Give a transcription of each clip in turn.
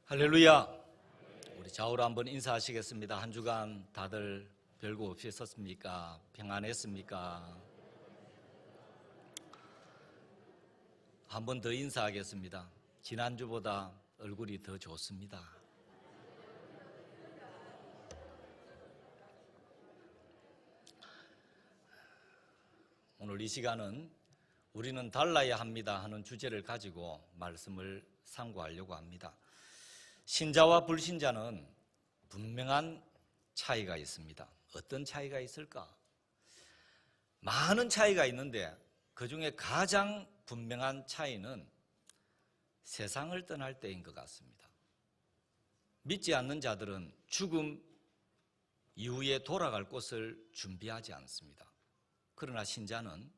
할렐루야. 우리 좌우로 한번 인사하시겠습니다. 한 주간 다들 별거 없이 썼습니까? 평안했습니까? 한 번 더 인사하겠습니다. 지난주보다 얼굴이 더 좋습니다. 오늘 이 시간은 우리는 달라야 합니다 하는 주제를 가지고 말씀을 상고하려고 합니다. 신자와 불신자는 분명한 차이가 있습니다. 어떤 차이가 있을까? 많은 차이가 있는데 그 중에 가장 분명한 차이는 세상을 떠날 때인 것 같습니다. 믿지 않는 자들은 죽음 이후에 돌아갈 곳을 준비하지 않습니다. 그러나 신자는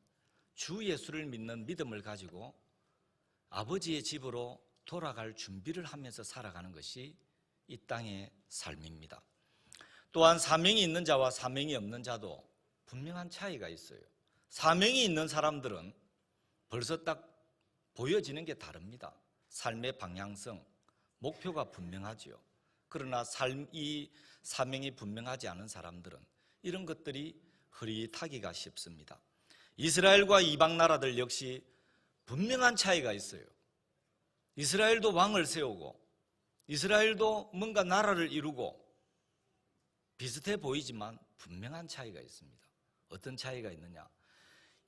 주 예수를 믿는 믿음을 가지고 아버지의 집으로 돌아갈 준비를 하면서 살아가는 것이 이 땅의 삶입니다. 또한 사명이 있는 자와 사명이 없는 자도 분명한 차이가 있어요. 사명이 있는 사람들은 벌써 딱 보여지는 게 다릅니다. 삶의 방향성, 목표가 분명하지요. 그러나 이 사명이 분명하지 않은 사람들은 이런 것들이 흐릿하기가 쉽습니다. 이스라엘과 이방 나라들 역시 분명한 차이가 있어요. 이스라엘도 왕을 세우고 이스라엘도 뭔가 나라를 이루고 비슷해 보이지만 분명한 차이가 있습니다. 어떤 차이가 있느냐?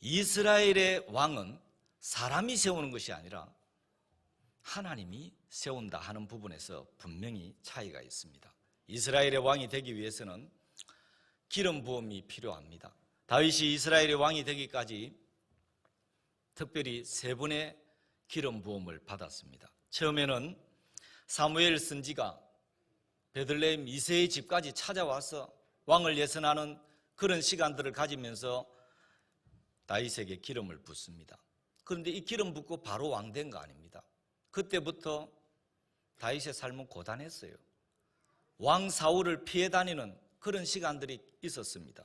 이스라엘의 왕은 사람이 세우는 것이 아니라 하나님이 세운다 하는 부분에서 분명히 차이가 있습니다. 이스라엘의 왕이 되기 위해서는 기름 부음이 필요합니다. 다윗이 이스라엘의 왕이 되기까지 특별히 3번의 기름 부음을 받았습니다. 처음에는 사무엘 선지가 베들레헴 이새의 집까지 찾아와서 왕을 예선하는 그런 시간들을 가지면서 다윗에게 기름을 붓습니다. 그런데 이 기름 붓고 바로 왕 된 거 아닙니다. 그때부터 다윗의 삶은 고단했어요. 왕 사울을 피해 다니는 그런 시간들이 있었습니다.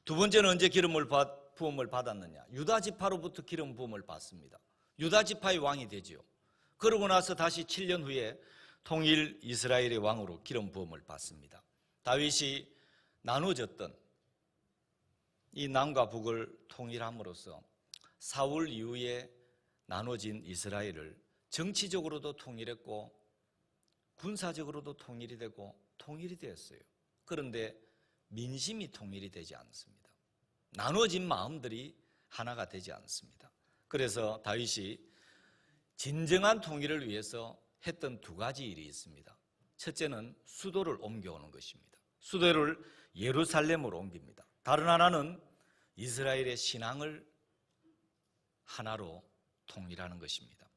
두 번째는 언제 부음을 받았느냐? 유다 지파로부터 기름 부음을 받습니다. 유다 지파의 왕이 되지요. 그러고 나서 다시 7년 후에 통일 이스라엘의 왕으로 기름 부음을 받습니다. 다윗이 나눠졌던 이 남과 북을 통일함으로써 사울 이후에 나눠진 이스라엘을 정치적으로도 통일했고 군사적으로도 통일이 되고 통일이 되었어요. 그런데 민심이 통일이 되지 않습니다. 나눠진 마음들이 하나가 되지 않습니다. 그래서 다윗이 진정한 통일을 위해서 했던 2가지 일이 있습니다. 첫째는 수도를 옮겨오는 것입니다. 수도를 예루살렘으로 옮깁니다. 다른 하나는 이스라엘의 신앙을 하나로 통일하는 것입니다.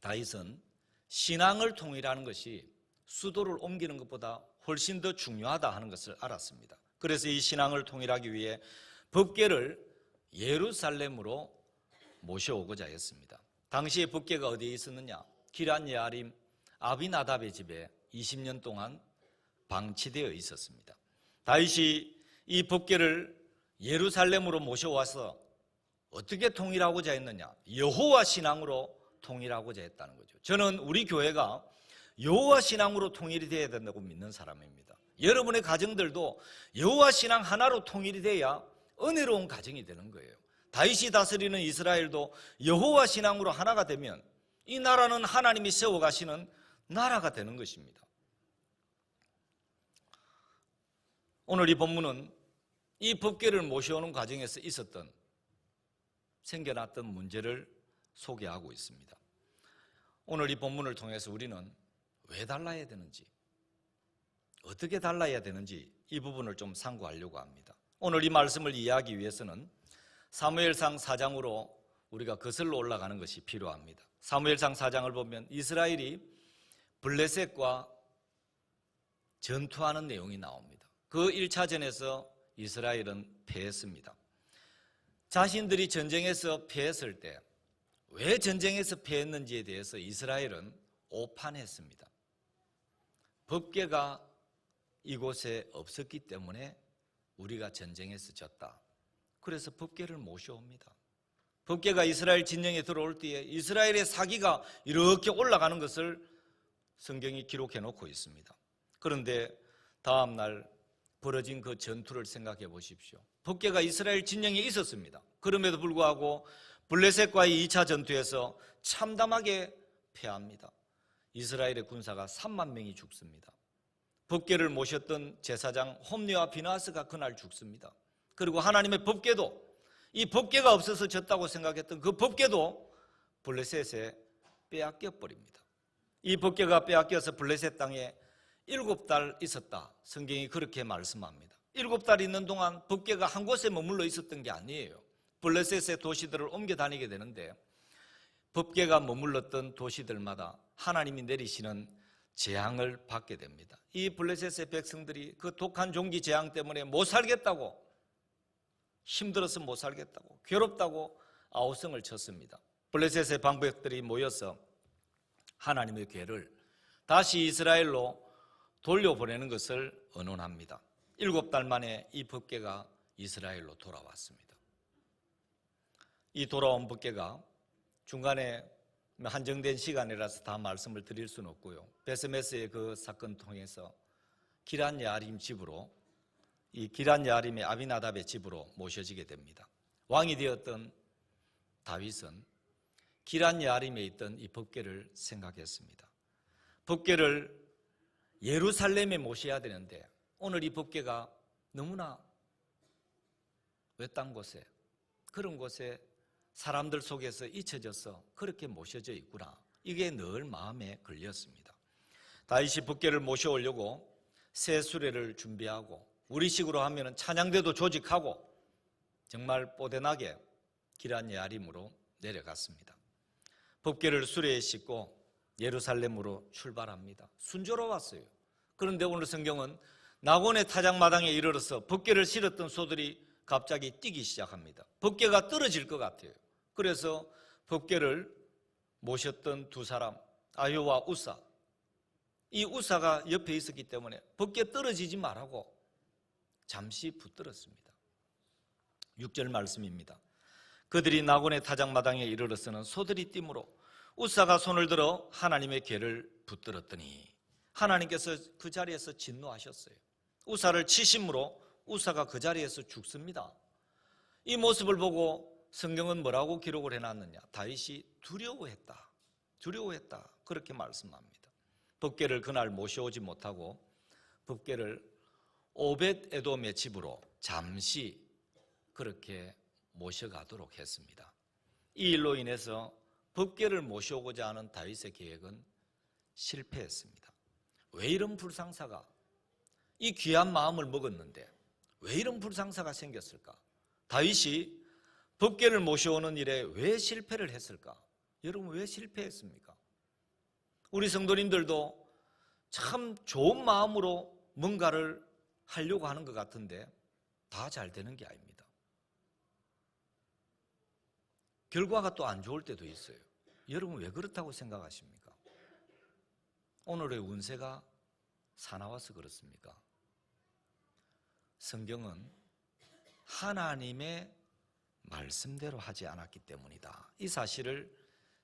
다윗은 신앙을 통일하는 것이 수도를 옮기는 것보다 훨씬 더 중요하다 하는 것을 알았습니다. 그래서 이 신앙을 통일하기 위해 법궤를 예루살렘으로 모셔오고자 했습니다. 당시에 법궤가 어디에 있었느냐? 기럇 예아림 아비나답의 집에 20년 동안 방치되어 있었습니다. 다윗이 이 법궤를 예루살렘으로 모셔와서 어떻게 통일하고자 했느냐? 여호와 신앙으로 통일하고자 했다는 거죠. 저는 우리 교회가 여호와 신앙으로 통일이 되어야 된다고 믿는 사람입니다. 여러분의 가정들도 여호와 신앙 하나로 통일이 돼야 은혜로운 가정이 되는 거예요. 다윗이 다스리는 이스라엘도 여호와 신앙으로 하나가 되면 이 나라는 하나님이 세워가시는 나라가 되는 것입니다. 오늘 이 본문은 이 법궤를 모셔오는 과정에서 생겨났던 문제를 소개하고 있습니다. 오늘 이 본문을 통해서 우리는 왜 달라야 되는지, 어떻게 달라야 되는지 이 부분을 좀 상고하려고 합니다. 오늘 이 말씀을 이해하기 위해서는 사무엘상 4장으로 우리가 거슬러 올라가는 것이 필요합니다. 사무엘상 4장을 보면 이스라엘이 블레셋과 전투하는 내용이 나옵니다. 그 1차전에서 이스라엘은 패했습니다. 자신들이 전쟁에서 패했을 때 왜 전쟁에서 패했는지에 대해서 이스라엘은 오판했습니다. 법궤가 이곳에 없었기 때문에 우리가 전쟁에서 졌다. 그래서 법궤를 모셔옵니다. 법궤가 이스라엘 진영에 들어올 때에 이스라엘의 사기가 이렇게 올라가는 것을 성경이 기록해 놓고 있습니다. 그런데 다음 날 벌어진 그 전투를 생각해 보십시오. 법궤가 이스라엘 진영에 있었습니다. 그럼에도 불구하고 블레셋과의 2차 전투에서 참담하게 패합니다. 이스라엘의 군사가 3만 명이 죽습니다. 법궤를 모셨던 제사장 홈리와 비나스가 그날 죽습니다. 그리고 하나님의 법궤도, 이 법궤가 없어서 졌다고 생각했던 그 법궤도 블레셋에 빼앗겨 버립니다. 이 법궤가 빼앗겨서 블레셋 땅에 7달 있었다. 성경이 그렇게 말씀합니다. 7달 있는 동안 법궤가 한 곳에 머물러 있었던 게 아니에요. 블레셋의 도시들을 옮겨 다니게 되는데 법궤가 머물렀던 도시들마다 하나님이 내리시는 재앙을 받게 됩니다. 이 블레셋의 백성들이 그 독한 종기 재앙 때문에 못 살겠다고, 힘들어서 못 살겠다고, 괴롭다고 아우성을 쳤습니다. 블레셋의 방백들이 모여서 하나님의 궤를 다시 이스라엘로 돌려보내는 것을 의논합니다. 7달 만에 이 법궤가 이스라엘로 돌아왔습니다. 이 돌아온 법궤가 중간에 한정된 시간이라서 다 말씀을 드릴 수는 없고요. 베스메스의 그 사건 통해서 기란 야림 집으로, 이 기란 야림의 아비나답의 집으로 모셔지게 됩니다. 왕이 되었던 다윗은 기란 야림에 있던 이 법궤를 생각했습니다. 법궤를 예루살렘에 모셔야 되는데 오늘 이 법궤가 너무나 외딴 곳에, 그런 곳에 사람들 속에서 잊혀져서 그렇게 모셔져 있구나. 이게 늘 마음에 걸렸습니다. 다윗이 법궤를 모셔오려고 새 수레를 준비하고 우리식으로 하면 찬양대도 조직하고 정말 뽀대나게 기란 야림으로 내려갔습니다. 법궤를 수레에 싣고 예루살렘으로 출발합니다. 순조로웠어요. 그런데 오늘 성경은 낙원의 타작마당에 이르러서 법궤를 실었던 소들이 갑자기 뛰기 시작합니다. 법궤가 떨어질 것 같아요. 그래서 법궤를 모셨던 두 사람, 아효와 우사, 이 우사가 옆에 있었기 때문에 법궤 떨어지지 말라고 잠시 붙들었습니다. 6절 말씀입니다. 그들이 낙원의 타작마당에 이르러서는 소들이 뛰므로 우사가 손을 들어 하나님의 궤를 붙들었더니 하나님께서 그 자리에서 진노하셨어요. 우사를 치심으로 우사가 그 자리에서 죽습니다. 이 모습을 보고 성경은 뭐라고 기록을 해놨느냐? 다윗이 두려워했다 그렇게 말씀합니다. 법궤를 그날 모셔오지 못하고 법궤를 오벳 에돔의 집으로 잠시 그렇게 모셔가도록 했습니다. 이 일로 인해서 법궤를 모셔오고자 하는 다윗의 계획은 실패했습니다. 왜 이런 불상사가, 이 귀한 마음을 먹었는데 왜 이런 불상사가 생겼을까? 다윗이 법궤를 모셔오는 일에 왜 실패를 했을까? 여러분, 왜 실패했습니까? 우리 성도님들도 참 좋은 마음으로 뭔가를 하려고 하는 것 같은데 다 잘 되는 게 아닙니다. 결과가 또 안 좋을 때도 있어요. 여러분, 왜 그렇다고 생각하십니까? 오늘의 운세가 사나워서 그렇습니까? 성경은 하나님의 말씀대로 하지 않았기 때문이다. 이 사실을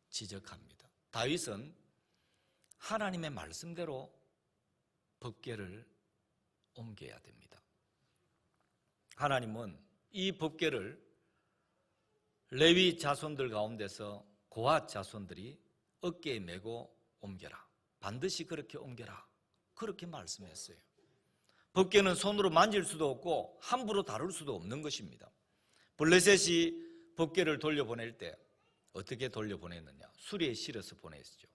지적합니다. 다윗은 하나님의 말씀대로 법궤를 옮겨야 됩니다. 하나님은 이 법궤를 레위 자손들 가운데서 고핫 자손들이 어깨에 메고 옮겨라. 반드시 그렇게 옮겨라. 그렇게 말씀했어요. 법궤는 손으로 만질 수도 없고 함부로 다룰 수도 없는 것입니다. 블레셋이 법궤를 돌려보낼 때 어떻게 돌려보냈느냐? 수레에 실어서 보냈죠.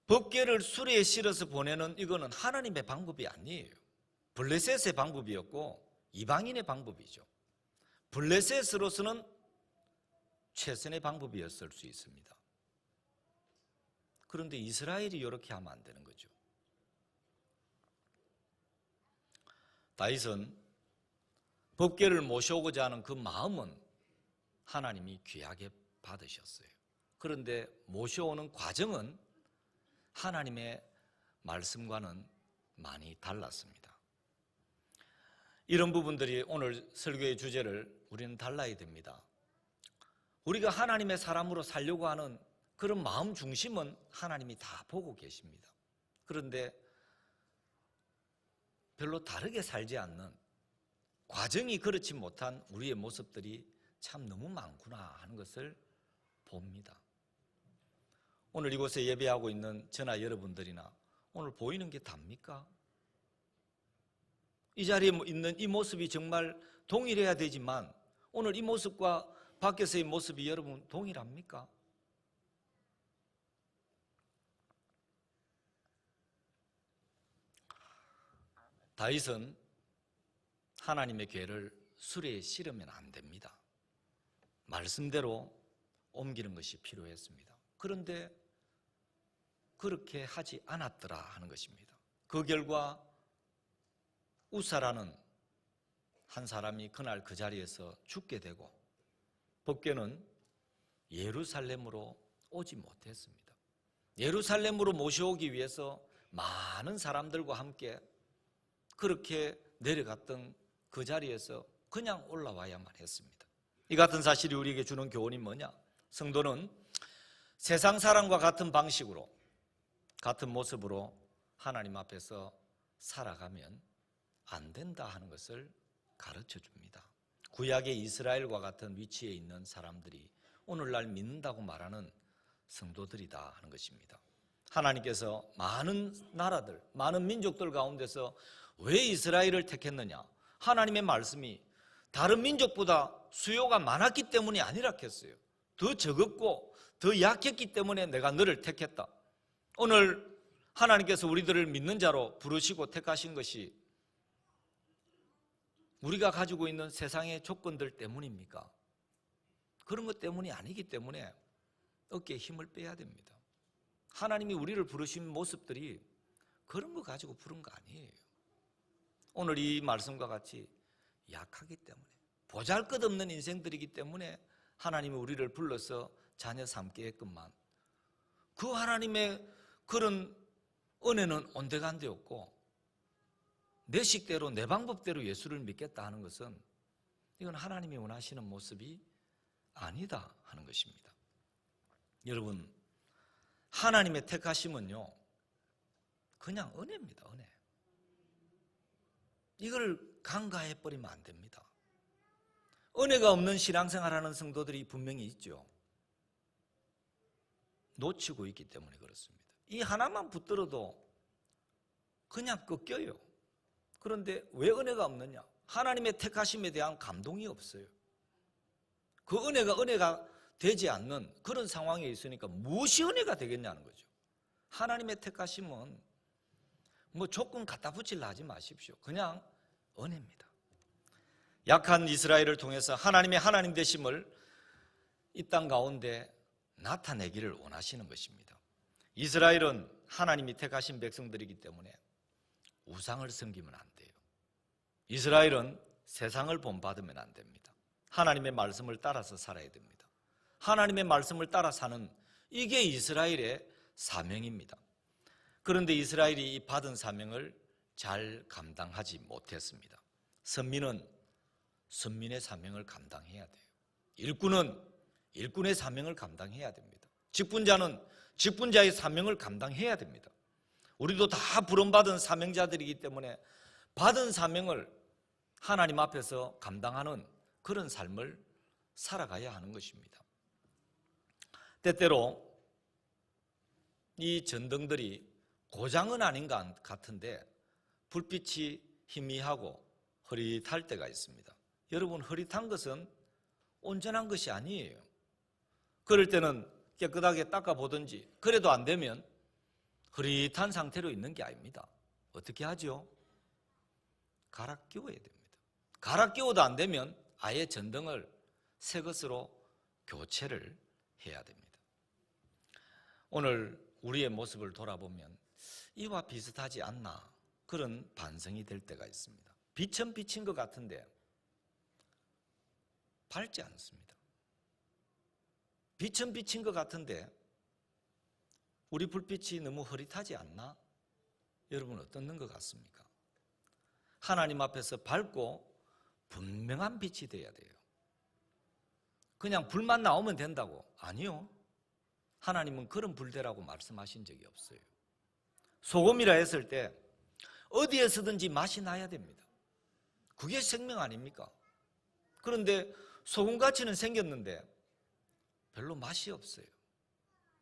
법궤를 수레에 실어서 보내는 이거는 하나님의 방법이 아니에요. 블레셋의 방법이었고 이방인의 방법이죠. 블레셋으로서는 최선의 방법이었을 수 있습니다. 그런데 이스라엘이 이렇게 하면 안 되는 거죠. 다윗은 법궤를 모셔오고자 하는 그 마음은 하나님이 귀하게 받으셨어요. 그런데 모셔오는 과정은 하나님의 말씀과는 많이 달랐습니다. 이런 부분들이 오늘 설교의 주제를 우리는 달라야 됩니다. 우리가 하나님의 사람으로 살려고 하는 그런 마음 중심은 하나님이 다 보고 계십니다. 그런데 별로 다르게 살지 않는, 과정이 그렇지 못한 우리의 모습들이 참 너무 많구나 하는 것을 봅니다. 오늘 이곳에 예배하고 있는 저나 여러분들이나 오늘 보이는 게 답니까? 이 자리에 있는 이 모습이 정말 동일해야 되지만 오늘 이 모습과 밖에서의 모습이 여러분 동일합니까? 다윗은 하나님의 괴를 수레에 실으면 안 됩니다. 말씀대로 옮기는 것이 필요했습니다. 그런데 그렇게 하지 않았더라 하는 것입니다. 그 결과 우사라는 한 사람이 그날 그 자리에서 죽게 되고 법궤는 예루살렘으로 오지 못했습니다. 예루살렘으로 모셔오기 위해서 많은 사람들과 함께 그렇게 내려갔던 그 자리에서 그냥 올라와야만 했습니다. 이 같은 사실이 우리에게 주는 교훈이 뭐냐? 성도는 세상 사람과 같은 방식으로, 같은 모습으로 하나님 앞에서 살아가면 안 된다 하는 것을 가르쳐 줍니다. 구약의 이스라엘과 같은 위치에 있는 사람들이 오늘날 믿는다고 말하는 성도들이다 하는 것입니다. 하나님께서 많은 나라들, 많은 민족들 가운데서 왜 이스라엘을 택했느냐? 하나님의 말씀이 다른 민족보다 수요가 많았기 때문이 아니라겠어요. 더 적었고 더 약했기 때문에 내가 너를 택했다. 오늘 하나님께서 우리들을 믿는 자로 부르시고 택하신 것이 우리가 가지고 있는 세상의 조건들 때문입니까? 그런 것 때문이 아니기 때문에 어깨에 힘을 빼야 됩니다. 하나님이 우리를 부르신 모습들이 그런 거 가지고 부른 거 아니에요. 오늘 이 말씀과 같이 약하기 때문에, 보잘것없는 인생들이기 때문에 하나님이 우리를 불러서 자녀 삼게 했건만 그 하나님의 그런 은혜는 온데간데 없고 내 식대로 내 방법대로 예수를 믿겠다 하는 것은 이건 하나님이 원하시는 모습이 아니다 하는 것입니다. 여러분, 하나님의 택하심은요 그냥 은혜입니다. 은혜. 이걸 간과해버리면 안 됩니다. 은혜가 없는 신앙생활하는 성도들이 분명히 있죠. 놓치고 있기 때문에 그렇습니다. 이 하나만 붙들어도 그냥 꺾여요. 그런데 왜 은혜가 없느냐? 하나님의 택하심에 대한 감동이 없어요. 그 은혜가 되지 않는 그런 상황에 있으니까 무엇이 은혜가 되겠냐는 거죠. 하나님의 택하심은 뭐 조건 갖다 붙이려 하지 마십시오. 그냥 은혜입니다. 약한 이스라엘을 통해서 하나님의 하나님 되심을 이 땅 가운데 나타내기를 원하시는 것입니다. 이스라엘은 하나님이 택하신 백성들이기 때문에 우상을 섬기면 안 돼요. 이스라엘은 세상을 본받으면 안 됩니다. 하나님의 말씀을 따라서 살아야 됩니다. 하나님의 말씀을 따라 사는 이게 이스라엘의 사명입니다. 그런데 이스라엘이 이 받은 사명을 잘 감당하지 못했습니다. 선민은 선민의 사명을 감당해야 돼요. 일꾼은 일꾼의 사명을 감당해야 됩니다. 직분자는 직분자의 사명을 감당해야 됩니다. 우리도 다 부름받은 사명자들이기 때문에 받은 사명을 하나님 앞에서 감당하는 그런 삶을 살아가야 하는 것입니다. 때때로 이 전등들이 고장은 아닌 것 같은데 불빛이 희미하고 흐릿할 때가 있습니다. 여러분, 흐릿한 것은 온전한 것이 아니에요. 그럴 때는 깨끗하게 닦아보든지, 그래도 안 되면 흐릿한 상태로 있는 게 아닙니다. 어떻게 하죠? 갈아 끼워야 됩니다. 갈아 끼워도 안 되면 아예 전등을 새 것으로 교체를 해야 됩니다. 오늘 우리의 모습을 돌아보면 이와 비슷하지 않나 그런 반성이 될 때가 있습니다. 빛은 빛인 것 같은데 밝지 않습니다. 빛은 빛인 것 같은데 우리 불빛이 너무 흐릿하지 않나? 여러분 어떻는 것 같습니까? 하나님 앞에서 밝고 분명한 빛이 돼야 돼요. 그냥 불만 나오면 된다고? 아니요. 하나님은 그런 불되라고 말씀하신 적이 없어요. 소금이라 했을 때 어디에서든지 맛이 나야 됩니다. 그게 생명 아닙니까? 그런데 소금가치는 생겼는데 별로 맛이 없어요.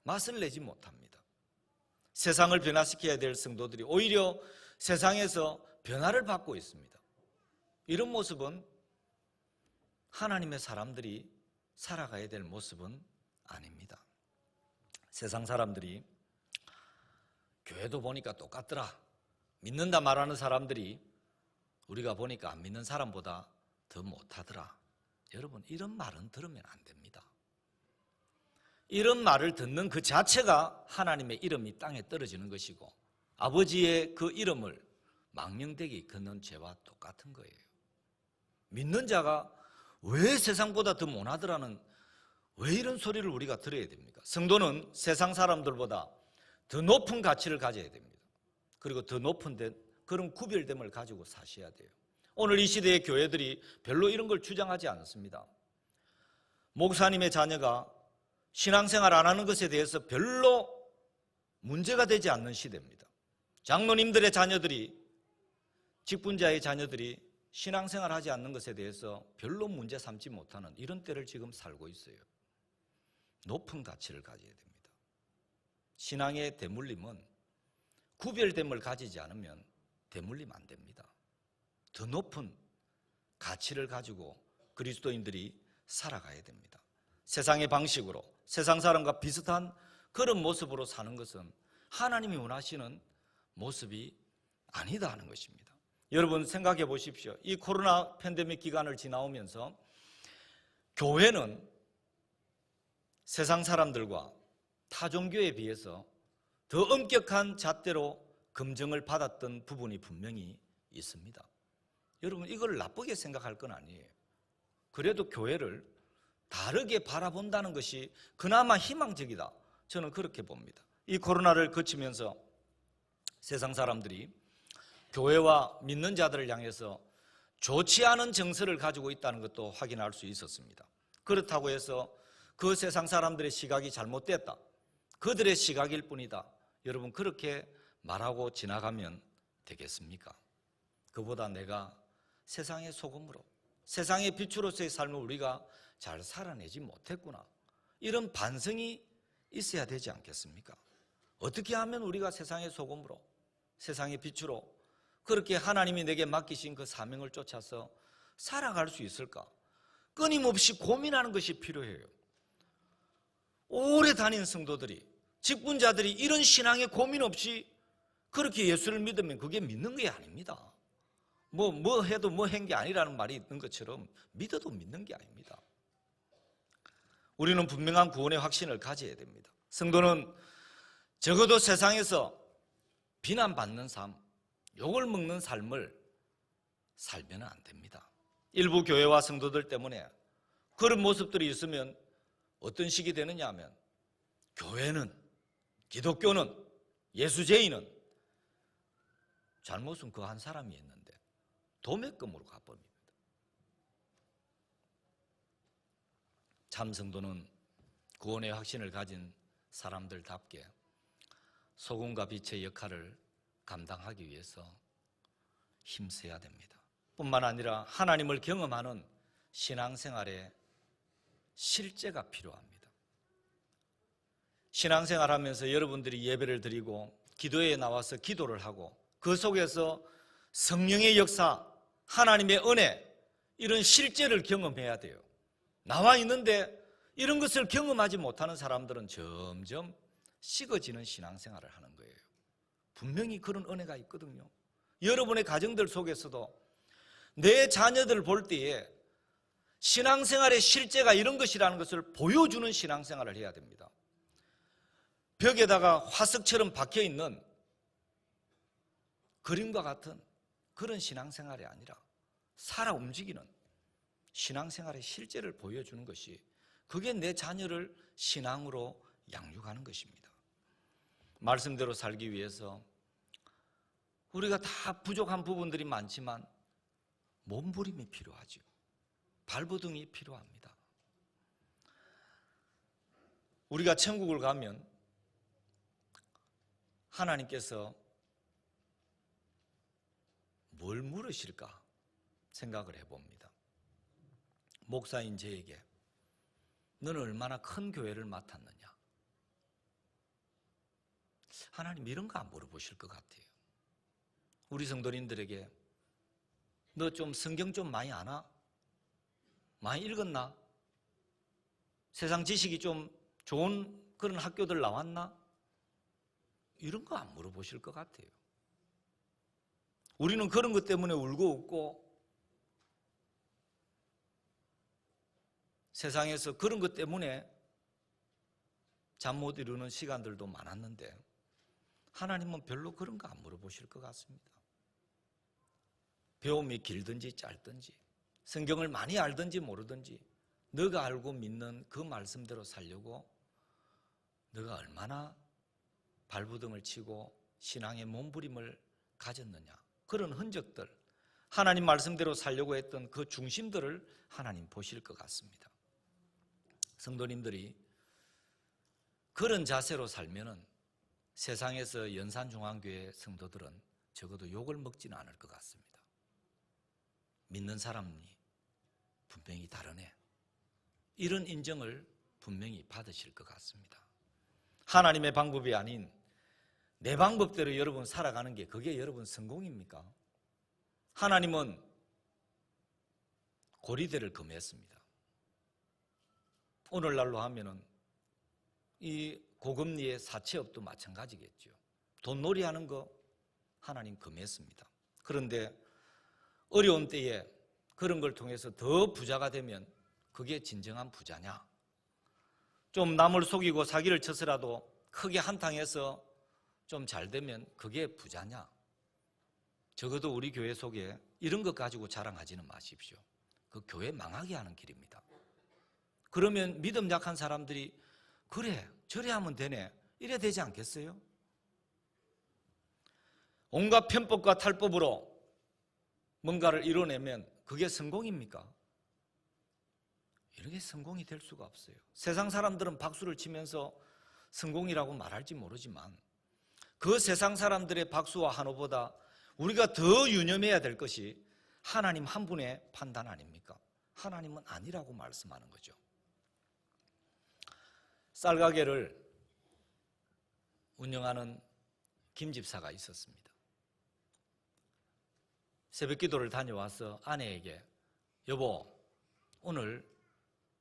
맛을 내지 못합니다. 세상을 변화시켜야 될 성도들이 오히려 세상에서 변화를 받고 있습니다. 이런 모습은 하나님의 사람들이 살아가야 될 모습은 아닙니다. 세상 사람들이 교회도 보니까 똑같더라, 믿는다 말하는 사람들이 우리가 보니까 안 믿는 사람보다 더 못하더라. 여러분, 이런 말은 들으면 안 됩니다. 이런 말을 듣는 그 자체가 하나님의 이름이 땅에 떨어지는 것이고 아버지의 그 이름을 망령되게 걷는 죄와 똑같은 거예요. 믿는 자가 왜 세상보다 더 못하더라는, 왜 이런 소리를 우리가 들어야 됩니까? 성도는 세상 사람들보다 더 높은 가치를 가져야 됩니다. 그리고 더 높은 그런 구별됨을 가지고 사셔야 돼요. 오늘 이 시대의 교회들이 별로 이런 걸 주장하지 않습니다. 목사님의 자녀가 신앙생활 안 하는 것에 대해서 별로 문제가 되지 않는 시대입니다. 장로님들의 자녀들이, 직분자의 자녀들이 신앙생활 하지 않는 것에 대해서 별로 문제 삼지 못하는 이런 때를 지금 살고 있어요. 높은 가치를 가져야 됩니다. 신앙의 대물림은 구별됨을 가지지 않으면 대물림 안 됩니다. 더 높은 가치를 가지고 그리스도인들이 살아가야 됩니다. 세상의 방식으로, 세상 사람과 비슷한 그런 모습으로 사는 것은 하나님이 원하시는 모습이 아니다 하는 것입니다. 여러분 생각해 보십시오. 이 코로나 팬데믹 기간을 지나오면서 교회는 세상 사람들과 타종교에 비해서 더 엄격한 잣대로 검증을 받았던 부분이 분명히 있습니다. 여러분, 이걸 나쁘게 생각할 건 아니에요. 그래도 교회를 다르게 바라본다는 것이 그나마 희망적이다, 저는 그렇게 봅니다. 이 코로나를 거치면서 세상 사람들이 교회와 믿는 자들을 향해서 좋지 않은 정서를 가지고 있다는 것도 확인할 수 있었습니다. 그렇다고 해서 그 세상 사람들의 시각이 잘못됐다, 그들의 시각일 뿐이다, 여러분 그렇게 말하고 지나가면 되겠습니까? 그보다 내가 세상의 소금으로, 세상의 빛으로서의 삶을 우리가 잘 살아내지 못했구나, 이런 반성이 있어야 되지 않겠습니까? 어떻게 하면 우리가 세상의 소금으로, 세상의 빛으로 그렇게 하나님이 내게 맡기신 그 사명을 쫓아서 살아갈 수 있을까? 끊임없이 고민하는 것이 필요해요. 오래 다닌 성도들이, 직분자들이 이런 신앙에 고민 없이 그렇게 예수를 믿으면 그게 믿는 게 아닙니다. 뭐 해도 뭐 한 게 아니라는 말이 있는 것처럼 믿어도 믿는 게 아닙니다. 우리는 분명한 구원의 확신을 가져야 됩니다. 성도는 적어도 세상에서 비난받는 삶, 욕을 먹는 삶을 살면 안 됩니다. 일부 교회와 성도들 때문에 그런 모습들이 있으면 어떤 식이 되느냐 하면, 교회는, 기독교는, 예수제인은 잘못은 그 한 사람이 했는데 도매금으로 가버립니다. 참 성도는 구원의 확신을 가진 사람들답게 소금과 빛의 역할을 감당하기 위해서 힘써야 됩니다. 뿐만 아니라 하나님을 경험하는 신앙생활에 실제가 필요합니다. 신앙생활하면서 여러분들이 예배를 드리고 기도회에 나와서 기도를 하고 그 속에서 성령의 역사, 하나님의 은혜, 이런 실제를 경험해야 돼요. 나와 있는데 이런 것을 경험하지 못하는 사람들은 점점 식어지는 신앙생활을 하는 거예요. 분명히 그런 은혜가 있거든요. 여러분의 가정들 속에서도 내 자녀들 볼 때에 신앙생활의 실제가 이런 것이라는 것을 보여주는 신앙생활을 해야 됩니다. 벽에다가 화석처럼 박혀있는 그림과 같은 그런 신앙생활이 아니라 살아 움직이는 신앙생활의 실제를 보여주는 것이, 그게 내 자녀를 신앙으로 양육하는 것입니다. 말씀대로 살기 위해서 우리가 다 부족한 부분들이 많지만 몸부림이 필요하죠. 발버둥이 필요합니다. 우리가 천국을 가면 하나님께서 뭘 물으실까 생각을 해봅니다. 목사인 저에게 너는 얼마나 큰 교회를 맡았느냐? 하나님 이런 거 안 물어보실 것 같아요. 우리 성도님들에게 너 좀 성경 좀 많이 아나? 많이 읽었나? 세상 지식이 좀 좋은 그런 학교들 나왔나? 이런 거 안 물어보실 것 같아요. 우리는 그런 것 때문에 울고 웃고 세상에서 그런 것 때문에 잠 못 이루는 시간들도 많았는데 하나님은 별로 그런 거 안 물어보실 것 같습니다. 배움이 길든지 짧든지 성경을 많이 알든지 모르든지 너가 알고 믿는 그 말씀대로 살려고 너가 얼마나 발부둥을 치고 신앙의 몸부림을 가졌느냐, 그런 흔적들, 하나님 말씀대로 살려고 했던 그 중심들을 하나님 보실 것 같습니다. 성도님들이 그런 자세로 살면은 세상에서 연산중앙교회 성도들은 적어도 욕을 먹지는 않을 것 같습니다. 믿는 사람이 분명히 다르네, 이런 인정을 분명히 받으실 것 같습니다. 하나님의 방법이 아닌 내 방법대로 여러분 살아가는 게 그게 여러분 성공입니까? 하나님은 고리대를 금했습니다. 오늘날로 하면은 이 고금리의 사채업도 마찬가지겠죠. 돈놀이 하는 거 하나님 금했습니다. 그런데 어려운 때에 그런 걸 통해서 더 부자가 되면 그게 진정한 부자냐? 좀 남을 속이고 사기를 쳐서라도 크게 한탕해서 좀 잘 되면 그게 부자냐? 적어도 우리 교회 속에 이런 것 가지고 자랑하지는 마십시오. 그 교회 망하게 하는 길입니다. 그러면 믿음 약한 사람들이 그래 저래 하면 되네 이래 되지 않겠어요? 온갖 편법과 탈법으로 뭔가를 이뤄내면 그게 성공입니까? 이런 게 성공이 될 수가 없어요. 세상 사람들은 박수를 치면서 성공이라고 말할지 모르지만 그 세상 사람들의 박수와 환호보다 우리가 더 유념해야 될 것이 하나님 한 분의 판단 아닙니까? 하나님은 아니라고 말씀하는 거죠. 쌀가게를 운영하는 김 집사가 있었습니다. 새벽기도를 다녀와서 아내에게 여보 오늘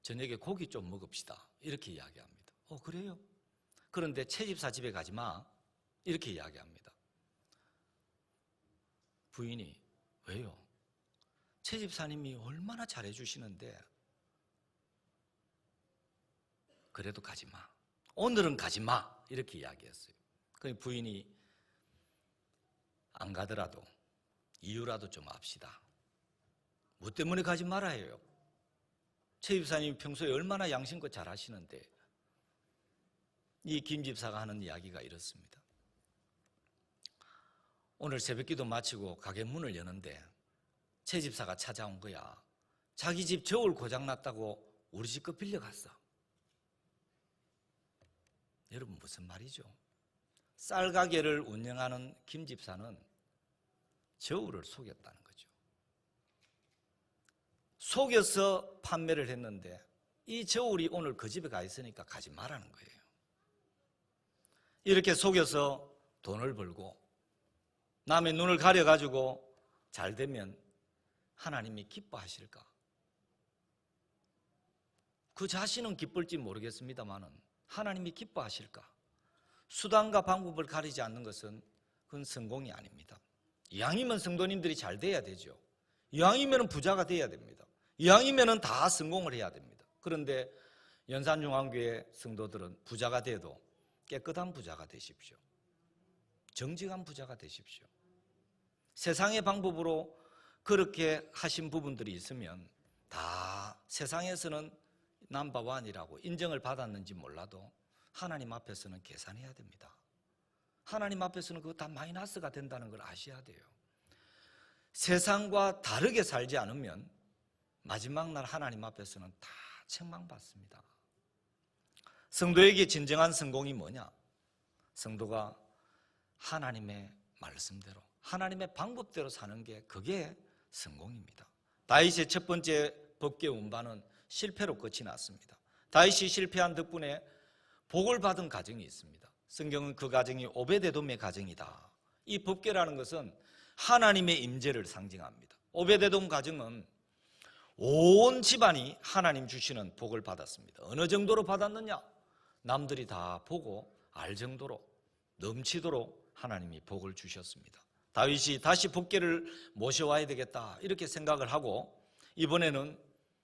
저녁에 고기 좀 먹읍시다 이렇게 이야기합니다. 그래요? 그런데 최 집사 집에 가지 마 이렇게 이야기합니다. 부인이 왜요? 최 집사님이 얼마나 잘해주시는데 그래도 가지 마, 오늘은 가지 마 이렇게 이야기했어요. 그 부인이 안 가더라도 이유라도 좀 압시다. 뭐 때문에 가지 말아야 해요? 최 집사님이 평소에 얼마나 양심껏 잘 하시는데. 이 김 집사가 하는 이야기가 이렇습니다. 오늘 새벽기도 마치고 가게 문을 여는데 최 집사가 찾아온 거야. 자기 집 저울 고장났다고 우리 집 거 빌려갔어. 여러분 무슨 말이죠? 쌀가게를 운영하는 김 집사는 저울을 속였다는 거죠. 속여서 판매를 했는데 이 저울이 오늘 그 집에 가 있으니까 가지 말라는 거예요. 이렇게 속여서 돈을 벌고 남의 눈을 가려가지고 잘 되면 하나님이 기뻐하실까? 그 자신은 기쁠지 모르겠습니다만은 하나님이 기뻐하실까? 수단과 방법을 가리지 않는 것은 그건 성공이 아닙니다. 이왕이면 성도님들이 잘 돼야 되죠. 이왕이면 부자가 돼야 됩니다. 이왕이면 다 성공을 해야 됩니다. 그런데 연산중앙교회 성도들은 부자가 돼도 깨끗한 부자가 되십시오. 정직한 부자가 되십시오. 세상의 방법으로 그렇게 하신 부분들이 있으면 다 세상에서는 넘버원이라고 인정을 받았는지 몰라도 하나님 앞에서는 계산해야 됩니다. 하나님 앞에서는 그거 다 마이너스가 된다는 걸 아셔야 돼요. 세상과 다르게 살지 않으면 마지막 날 하나님 앞에서는 다 책망받습니다. 성도에게 진정한 성공이 뭐냐? 성도가 하나님의 말씀대로, 하나님의 방법대로 사는 게 그게 성공입니다. 다윗의 첫 번째 법궤 운반은 실패로 끝이 났습니다. 다윗이 실패한 덕분에 복을 받은 가정이 있습니다. 성경은 그 가정이 오베데돔의 가정이다. 이 법궤라는 것은 하나님의 임재를 상징합니다. 오베데돔 가정은 온 집안이 하나님 주시는 복을 받았습니다. 어느 정도로 받았느냐? 남들이 다 보고 알 정도로 넘치도록 하나님이 복을 주셨습니다. 다윗이 다시 법궤를 모셔와야 되겠다 이렇게 생각을 하고 이번에는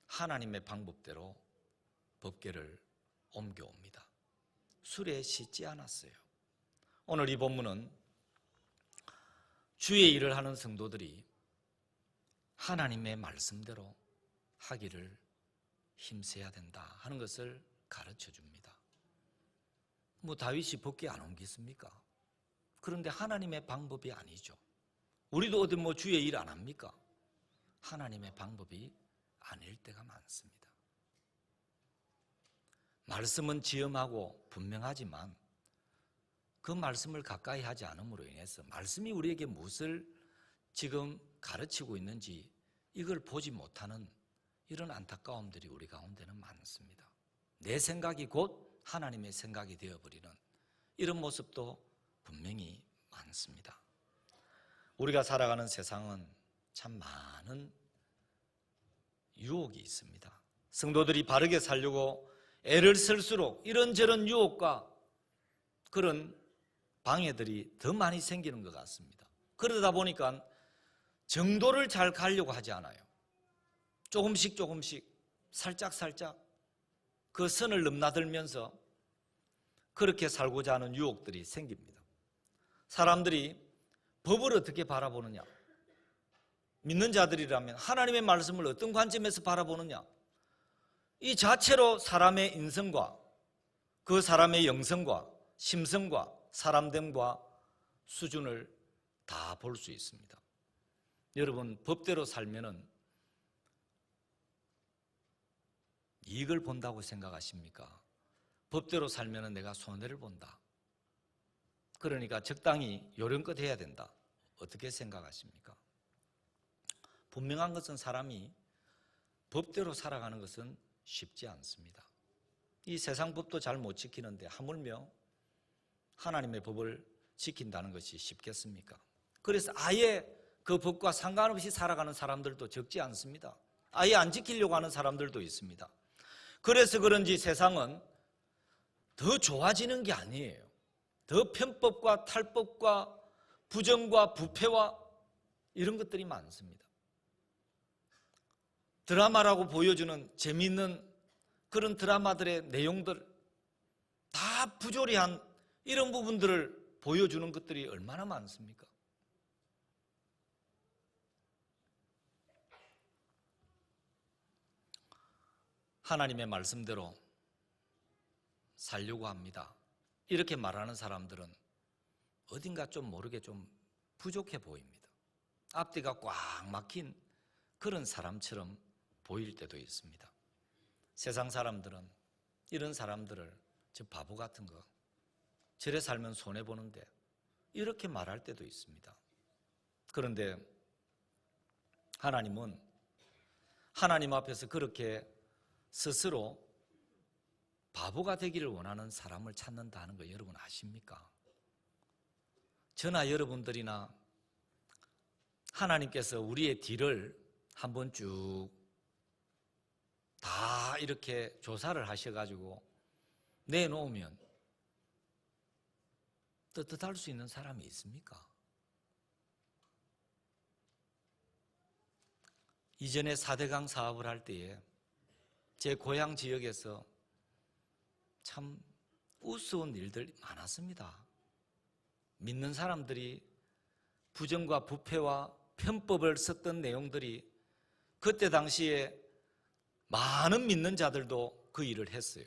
하나님의 방법대로 법궤를 옮겨옵니다. 술에 씻지 않았어요. 오늘 이 본문은 주의 일을 하는 성도들이 하나님의 말씀대로 하기를 힘써야 된다 하는 것을 가르쳐 줍니다. 다윗이 법궤 안 옮겼습니까? 그런데 하나님의 방법이 아니죠. 우리도 어디 주의 일 안 합니까? 하나님의 방법이 아닐 때가 많습니다. 말씀은 지엄하고 분명하지만 그 말씀을 가까이 하지 않음으로 인해서 말씀이 우리에게 무엇을 지금 가르치고 있는지 이걸 보지 못하는 이런 안타까움들이 우리 가운데는 많습니다. 내 생각이 곧 하나님의 생각이 되어버리는 이런 모습도 분명히 많습니다. 우리가 살아가는 세상은 참 많은 유혹이 있습니다. 성도들이 바르게 살려고 애를 쓸수록 이런저런 유혹과 그런 방해들이 더 많이 생기는 것 같습니다. 그러다 보니까 정도를 잘 가려고 하지 않아요. 조금씩 살짝 그 선을 넘나들면서 그렇게 살고자 하는 유혹들이 생깁니다. 사람들이 법을 어떻게 바라보느냐? 믿는 자들이라면 하나님의 말씀을 어떤 관점에서 바라보느냐? 이 자체로 사람의 인성과 그 사람의 영성과 심성과 사람됨과 수준을 다 볼 수 있습니다. 여러분, 법대로 살면은 이익을 본다고 생각하십니까? 법대로 살면은 내가 손해를 본다. 그러니까 적당히 요령껏 해야 된다. 어떻게 생각하십니까? 분명한 것은 사람이 법대로 살아가는 것은 쉽지 않습니다. 이 세상 법도 잘 못 지키는데 하물며 하나님의 법을 지킨다는 것이 쉽겠습니까? 그래서 아예 그 법과 상관없이 살아가는 사람들도 적지 않습니다. 아예 안 지키려고 하는 사람들도 있습니다. 그래서 그런지 세상은 더 좋아지는 게 아니에요. 더 편법과 탈법과 부정과 부패와 이런 것들이 많습니다. 드라마라고 보여주는 재미있는 그런 드라마들의 내용들 다 부조리한 이런 부분들을 보여주는 것들이 얼마나 많습니까? 하나님의 말씀대로 살려고 합니다. 이렇게 말하는 사람들은 어딘가 좀 모르게 좀 부족해 보입니다. 앞뒤가 꽉 막힌 그런 사람처럼 보일 때도 있습니다. 세상 사람들은 이런 사람들을 저 바보 같은 거 저래 살면 손해보는데 이렇게 말할 때도 있습니다. 그런데 하나님은 하나님 앞에서 그렇게 스스로 바보가 되기를 원하는 사람을 찾는다는 거 여러분 아십니까? 저나 여러분들이나 하나님께서 우리의 뒤를 한번 쭉 다 이렇게 조사를 하셔가지고 내놓으면 떳떳할 수 있는 사람이 있습니까? 이전에 4대강 사업을 할 때에 제 고향 지역에서 참 우스운 일들이 많았습니다. 믿는 사람들이 부정과 부패와 편법을 썼던 내용들이 그때 당시에 많은 믿는 자들도 그 일을 했어요.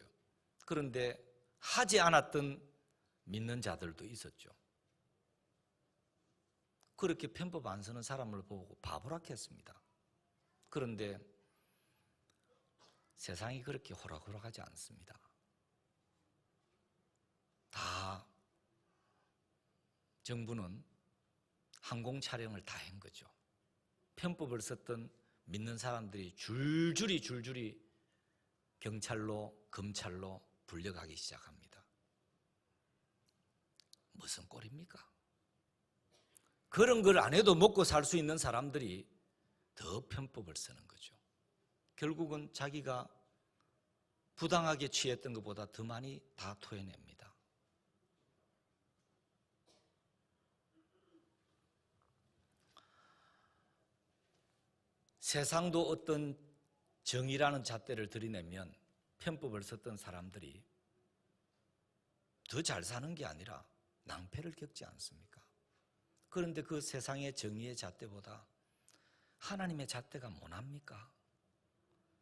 그런데 하지 않았던 믿는 자들도 있었죠. 그렇게 편법 안 쓰는 사람을 보고 바보라 했습니다. 그런데 세상이 그렇게 호락호락하지 않습니다. 다 정부는 항공 촬영을 다 한 거죠. 편법을 썼던 믿는 사람들이 줄줄이 경찰로, 검찰로 불려가기 시작합니다. 무슨 꼴입니까? 그런 걸 안 해도 먹고 살 수 있는 사람들이 더 편법을 쓰는 거죠. 결국은 자기가 부당하게 취했던 것보다 더 많이 다 토해냅니다. 세상도 어떤 정의라는 잣대를 들이내면 편법을 썼던 사람들이 더 잘 사는 게 아니라 낭패를 겪지 않습니까? 그런데 그 세상의 정의의 잣대보다 하나님의 잣대가 뭐합니까?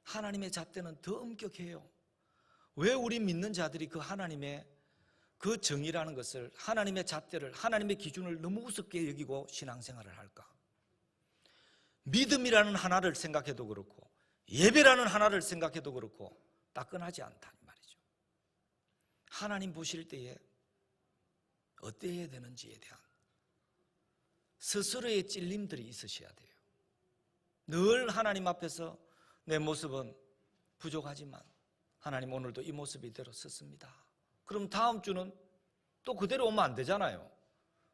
하나님의 잣대는 더 엄격해요. 왜 우리 믿는 자들이 그 하나님의 그 정의라는 것을, 하나님의 잣대를, 하나님의 기준을 너무 우습게 여기고 신앙생활을 할까? 믿음이라는 하나를 생각해도 그렇고 예배라는 하나를 생각해도 그렇고 따끈하지 않다 이 말이죠. 하나님 보실 때에 어때야 되는지에 대한 스스로의 찔림들이 있으셔야 돼요. 늘 하나님 앞에서 내 모습은 부족하지만 하나님 오늘도 이 모습 이대로 썼습니다. 그럼 다음 주는 또 그대로 오면 안 되잖아요.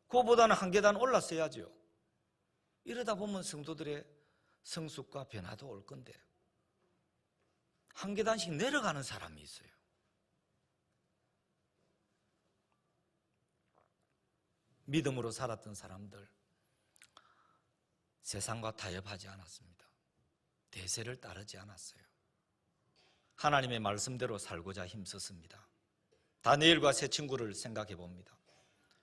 그거보다는 한 계단 올랐어야죠. 이러다 보면 성도들의 성숙과 변화도 올 건데 한 계단씩 내려가는 사람이 있어요. 믿음으로 살았던 사람들 세상과 타협하지 않았습니다. 대세를 따르지 않았어요. 하나님의 말씀대로 살고자 힘썼습니다. 다니엘과 세 친구를 생각해 봅니다.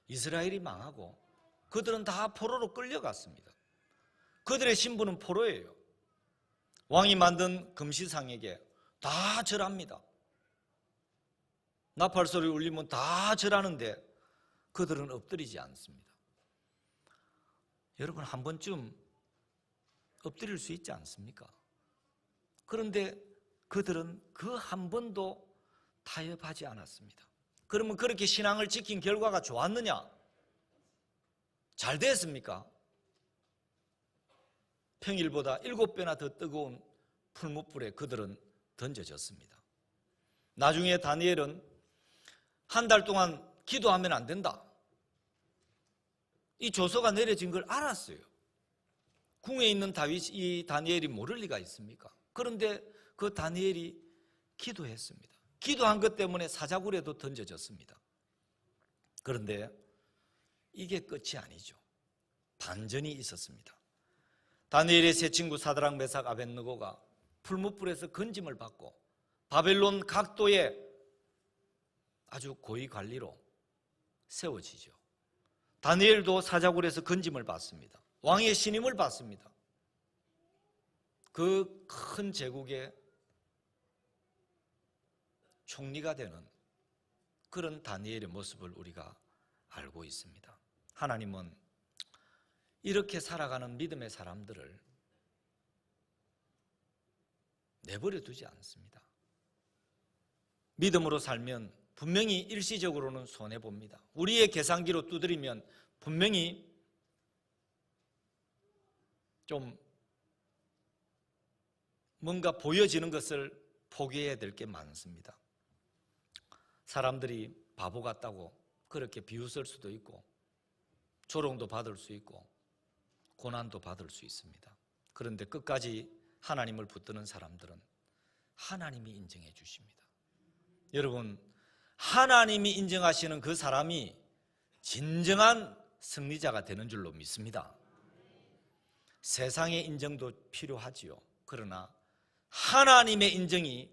이스라엘이 망하고 그들은 다 포로로 끌려갔습니다. 그들의 신분은 포로예요. 왕이 만든 금시상에게 다 절합니다. 나팔소리 울리면 다 절하는데 그들은 엎드리지 않습니다. 여러분 한 번쯤 엎드릴 수 있지 않습니까? 그런데 그들은 그 한 번도 타협하지 않았습니다. 그러면 그렇게 신앙을 지킨 결과가 좋았느냐? 잘 됐습니까? 평일보다 7배나 더 뜨거운 풀무불에 그들은 던져졌습니다. 나중에 다니엘은 한 달 동안 기도하면 안 된다. 이 조서가 내려진 걸 알았어요. 궁에 있는 이 다니엘이 모를 리가 있습니까? 그런데 그 다니엘이 기도했습니다. 기도한 것 때문에 사자굴에도 던져졌습니다. 그런데 이게 끝이 아니죠. 반전이 있었습니다. 다니엘의 세 친구 사드락, 메삭, 아벳느고가 풀무불에서 건짐을 받고 바벨론 각도에 아주 고위 관리로 세워지죠. 다니엘도 사자굴에서 건짐을 받습니다. 왕의 신임을 받습니다. 그 큰 제국의 총리가 되는 그런 다니엘의 모습을 우리가 알고 있습니다. 하나님은 이렇게 살아가는 믿음의 사람들을 내버려 두지 않습니다. 믿음으로 살면 분명히 일시적으로는 손해봅니다. 우리의 계산기로 두드리면 분명히 좀 뭔가 보여지는 것을 포기해야 될 게 많습니다. 사람들이 바보 같다고 그렇게 비웃을 수도 있고 조롱도 받을 수 있고 고난도 받을 수 있습니다. 그런데 끝까지 하나님을 붙드는 사람들은 하나님이 인정해 주십니다. 여러분, 하나님이 인정하시는 그 사람이 진정한 승리자가 되는 줄로 믿습니다. 세상의 인정도 필요하지요. 그러나 하나님의 인정이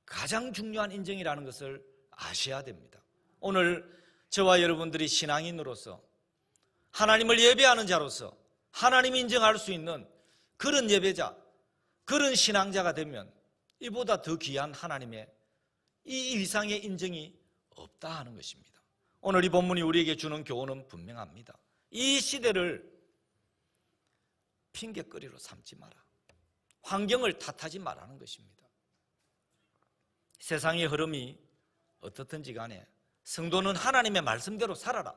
가장 중요한 인정이라는 것을 아셔야 됩니다. 오늘 저와 여러분들이 신앙인으로서 하나님을 예배하는 자로서 하나님이 인정할 수 있는 그런 예배자, 그런 신앙자가 되면 이보다 더 귀한 하나님의 이 이상의 인정이 없다 하는 것입니다. 오늘 이 본문이 우리에게 주는 교훈은 분명합니다. 이 시대를 핑계거리로 삼지 마라. 환경을 탓하지 말라는 것입니다. 세상의 흐름이 어떻든지 간에 성도는 하나님의 말씀대로 살아라.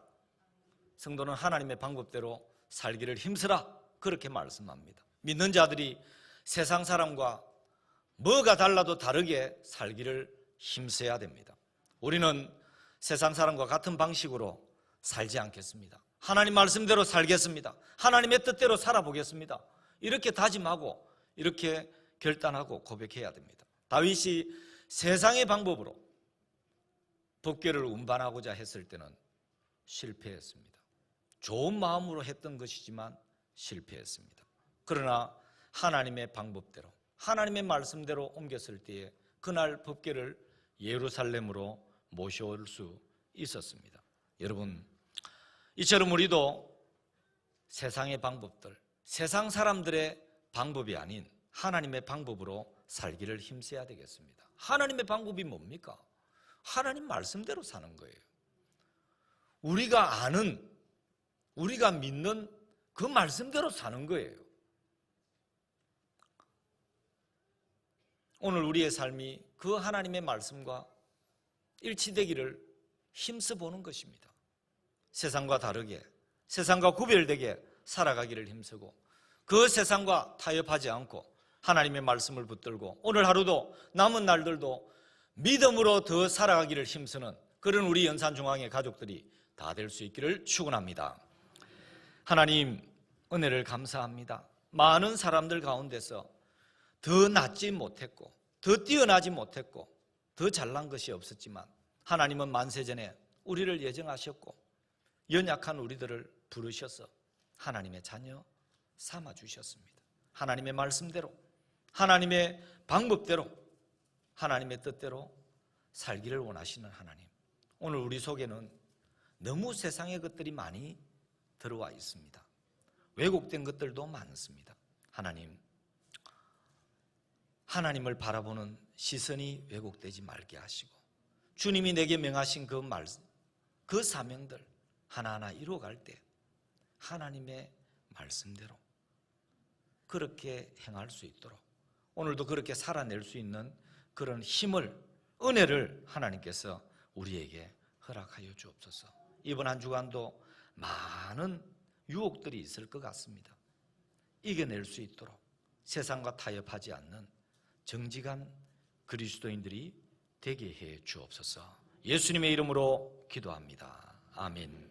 성도는 하나님의 방법대로 살기를 힘쓰라. 그렇게 말씀합니다. 믿는 자들이 세상 사람과 뭐가 달라도 다르게 살기를 힘써야 됩니다. 우리는 세상 사람과 같은 방식으로 살지 않겠습니다. 하나님 말씀대로 살겠습니다. 하나님의 뜻대로 살아보겠습니다. 이렇게 다짐하고 이렇게 결단하고 고백해야 됩니다. 다윗이 세상의 방법으로 법궤를 운반하고자 했을 때는 실패했습니다. 좋은 마음으로 했던 것이지만 실패했습니다. 그러나 하나님의 방법대로 하나님의 말씀대로 옮겼을 때에 그날 법궤를 예루살렘으로 모셔올 수 있었습니다. 여러분, 이처럼 우리도 세상의 방법들, 세상 사람들의 방법이 아닌 하나님의 방법으로 살기를 힘써야 되겠습니다. 하나님의 방법이 뭡니까? 하나님 말씀대로 사는 거예요. 우리가 아는, 우리가 믿는 그 말씀대로 사는 거예요. 오늘 우리의 삶이 그 하나님의 말씀과 일치되기를 힘써 보는 것입니다. 세상과 다르게, 세상과 구별되게 살아가기를 힘쓰고 그 세상과 타협하지 않고 하나님의 말씀을 붙들고 오늘 하루도 남은 날들도 믿음으로 더 살아가기를 힘쓰는 그런 우리 연산중앙의 가족들이 다 될 수 있기를 축원합니다. 하나님 은혜를 감사합니다. 많은 사람들 가운데서 더 낫지 못했고 더 뛰어나지 못했고 더 잘난 것이 없었지만 하나님은 만세전에 우리를 예정하셨고 연약한 우리들을 부르셔서 하나님의 자녀 삼아주셨습니다. 하나님의 말씀대로 하나님의 방법대로 하나님의 뜻대로 살기를 원하시는 하나님, 오늘 우리 속에는 너무 세상의 것들이 많이 들어와 있습니다. 왜곡된 것들도 많습니다. 하나님을 바라보는 시선이 왜곡되지 말게 하시고 주님이 내게 명하신 그 말씀, 그 사명들 하나하나 이루어갈 때 하나님의 말씀대로 그렇게 행할 수 있도록 오늘도 그렇게 살아낼 수 있는 그런 힘을, 은혜를 하나님께서 우리에게 허락하여 주옵소서. 이번 한 주간도 많은 유혹들이 있을 것 같습니다. 이겨낼 수 있도록 세상과 타협하지 않는 정직한 그리스도인들이 되게 해 주옵소서. 예수님의 이름으로 기도합니다. 아멘.